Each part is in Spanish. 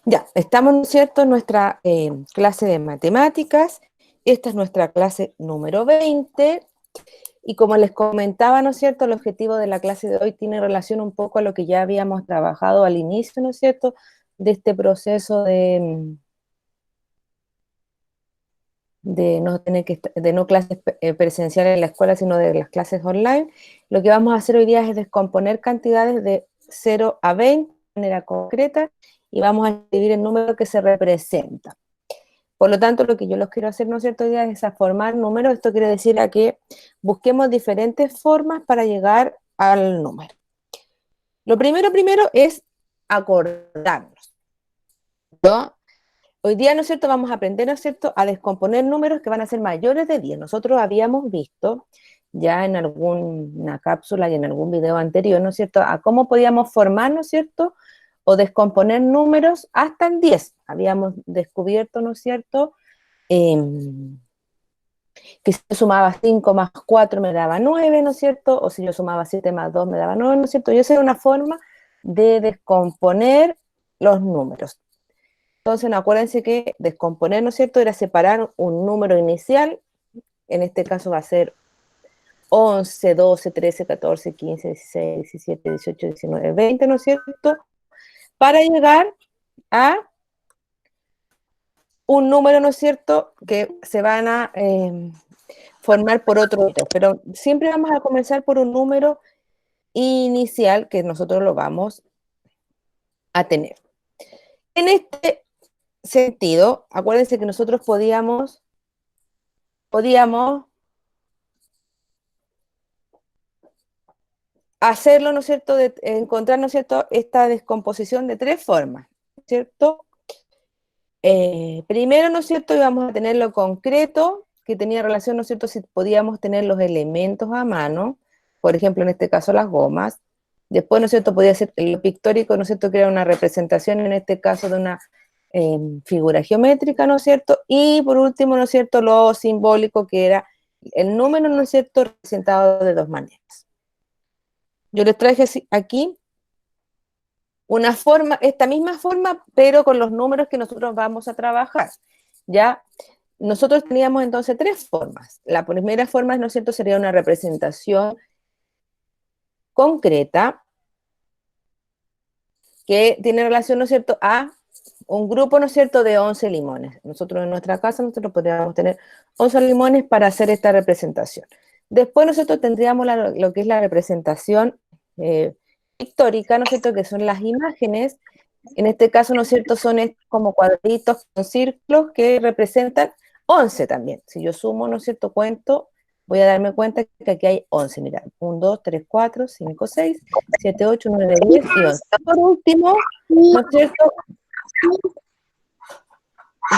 Ya, estamos, ¿no es cierto?, en nuestra clase de matemáticas. Esta es nuestra clase número 20. Y como les comentaba, ¿no es cierto?, el objetivo de la clase de hoy tiene relación un poco a lo que ya habíamos trabajado al inicio, ¿no es cierto?, de este proceso de no tener que de no clases presenciales en la escuela, sino de las clases online. Lo que vamos a hacer hoy día es descomponer cantidades de 0 a 20 de manera concreta y vamos a escribir el número que se representa. Por lo tanto, lo que yo los quiero hacer, ¿no es cierto?, hoy día es a formar números. Esto quiere decir a que busquemos diferentes formas para llegar al número. Lo primero es acordarnos, ¿no? Hoy día, ¿no es cierto?, vamos a aprender, ¿no es cierto?, a descomponer números que van a ser mayores de 10. Nosotros habíamos visto ya en alguna cápsula y en algún video anterior, ¿no es cierto?, a cómo podíamos formar, ¿no es cierto?, o descomponer números hasta el 10. Habíamos descubierto, ¿no es cierto?, que si yo sumaba 5 más 4 me daba 9, ¿no es cierto?, o si yo sumaba 7 más 2 me daba 9, ¿no es cierto? Y esa era una forma de descomponer los números. Entonces, no, acuérdense que descomponer, ¿no es cierto?, era separar un número inicial, en este caso va a ser 11, 12, 13, 14, 15, 16, 17, 18, 19, 20, ¿no es cierto?, para llegar a un número, ¿no es cierto?, que se van a formar por otro número, pero siempre vamos a comenzar por un número inicial que nosotros lo vamos a tener. En este sentido, acuérdense que nosotros podíamos hacerlo, ¿no es cierto?, de encontrar, ¿no es cierto?, esta descomposición de tres formas, ¿cierto? Primero, ¿no es cierto?, íbamos a tener lo concreto, que tenía relación, ¿no es cierto?, si podíamos tener los elementos a mano, por ejemplo, en este caso las gomas. Después, ¿no es cierto?, podía ser lo pictórico, ¿no es cierto?, que era una representación, en este caso, de una figura geométrica, ¿no es cierto? Y por último, ¿no es cierto?, lo simbólico, que era el número, ¿no es cierto?, representado de dos maneras. Yo les traje aquí una forma, esta misma forma, pero con los números que nosotros vamos a trabajar, ¿ya? Nosotros teníamos entonces tres formas. La primera forma, ¿no es cierto?, sería una representación concreta que tiene relación, ¿no es cierto?, a un grupo, ¿no es cierto?, de 11 limones. Nosotros en nuestra casa, nosotros podríamos tener 11 limones para hacer esta representación. Después nosotros tendríamos lo que es la representación pictórica, ¿no es cierto?, que son las imágenes. En este caso, ¿no es cierto?, son como cuadritos con círculos que representan 11 también. Si yo sumo, ¿no es cierto?, cuento, voy a darme cuenta que aquí hay 11. Mira, 1, 2, 3, 4, 5, 6, 7, 8, 9, 10 y 11. Por último, ¿no es cierto?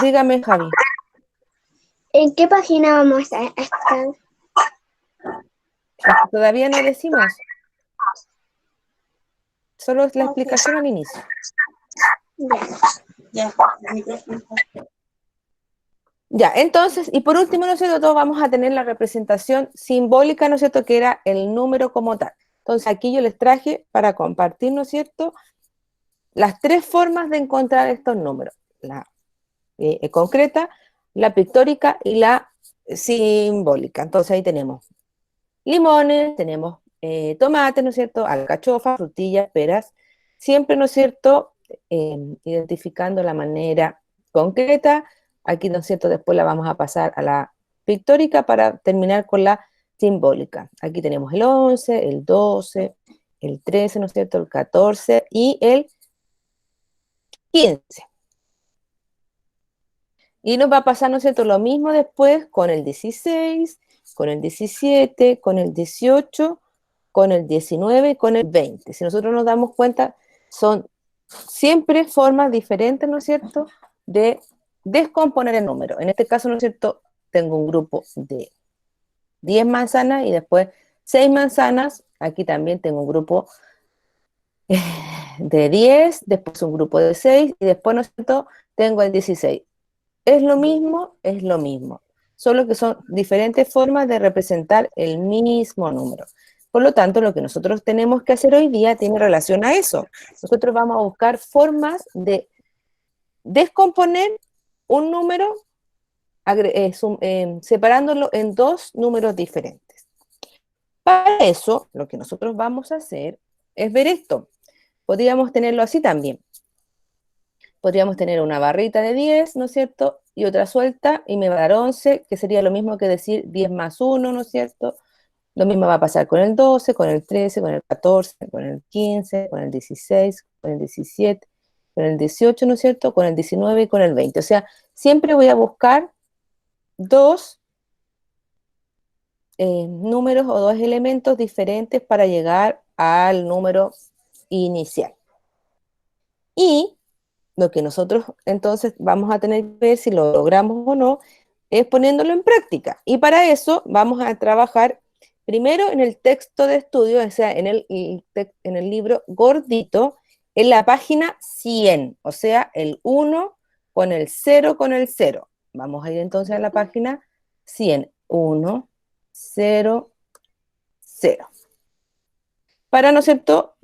Dígame, Javi. ¿En qué página vamos a estar? Todavía no decimos. Solo es la explicación al inicio. Ya. Ya, entonces, y por último, ¿no es cierto?, todos vamos a tener la representación simbólica, ¿no es cierto?, que era el número como tal. Entonces, aquí yo les traje para compartir, ¿no es cierto?, las tres formas de encontrar estos números. La concreta, la pictórica y la simbólica. Entonces, ahí tenemos limones, tenemos tomates, ¿no es cierto?, alcachofas, frutillas, peras. Siempre, ¿no es cierto?, identificando la manera concreta. Aquí, ¿no es cierto?, después la vamos a pasar a la pictórica para terminar con la simbólica. Aquí tenemos el 11, el 12, el 13, ¿no es cierto?, el 14 y el 15. Y nos va a pasar, ¿no es cierto?, lo mismo después con el 16, con el 17, con el 18, con el 19 y con el 20. Si nosotros nos damos cuenta, son siempre formas diferentes, ¿no es cierto?, de descomponer el número. En este caso, ¿no es cierto?, tengo un grupo de 10 manzanas y después 6 manzanas. Aquí también tengo un grupo de 10, después un grupo de 6 y después, ¿no es cierto?, tengo el 16. Es lo mismo, solo que son diferentes formas de representar el mismo número. Por lo tanto, lo que nosotros tenemos que hacer hoy día tiene relación a eso. Nosotros vamos a buscar formas de descomponer un número separándolo en dos números diferentes. Para eso, lo que nosotros vamos a hacer es ver esto. Podríamos tenerlo así también. Podríamos tener una barrita de 10, ¿no es cierto? Y otra suelta, y me va a dar 11, que sería lo mismo que decir 10 más 1, ¿no es cierto? Lo mismo va a pasar con el 12, con el 13, con el 14, con el 15, con el 16, con el 17, con el 18, ¿no es cierto? Con el 19 y con el 20. O sea, siempre voy a buscar dos números o dos elementos diferentes para llegar al número inicial. Y lo que nosotros entonces vamos a tener que ver si lo logramos o no es poniéndolo en práctica. Y para eso vamos a trabajar primero en el texto de estudio, o sea, en el libro gordito, en la página 100, o sea, el 1 con el 0 con el 0. Vamos a ir entonces a la página 100. 1, 0, 0. Para, ¿no es cierto?,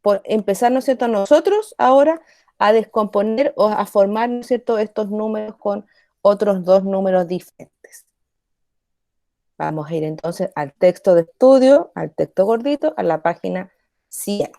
por empezar, ¿no es cierto?, nosotros ahora a descomponer o a formar, ¿no es cierto?, estos números con otros dos números diferentes. Vamos a ir entonces al texto de estudio, al texto gordito, a la página 100.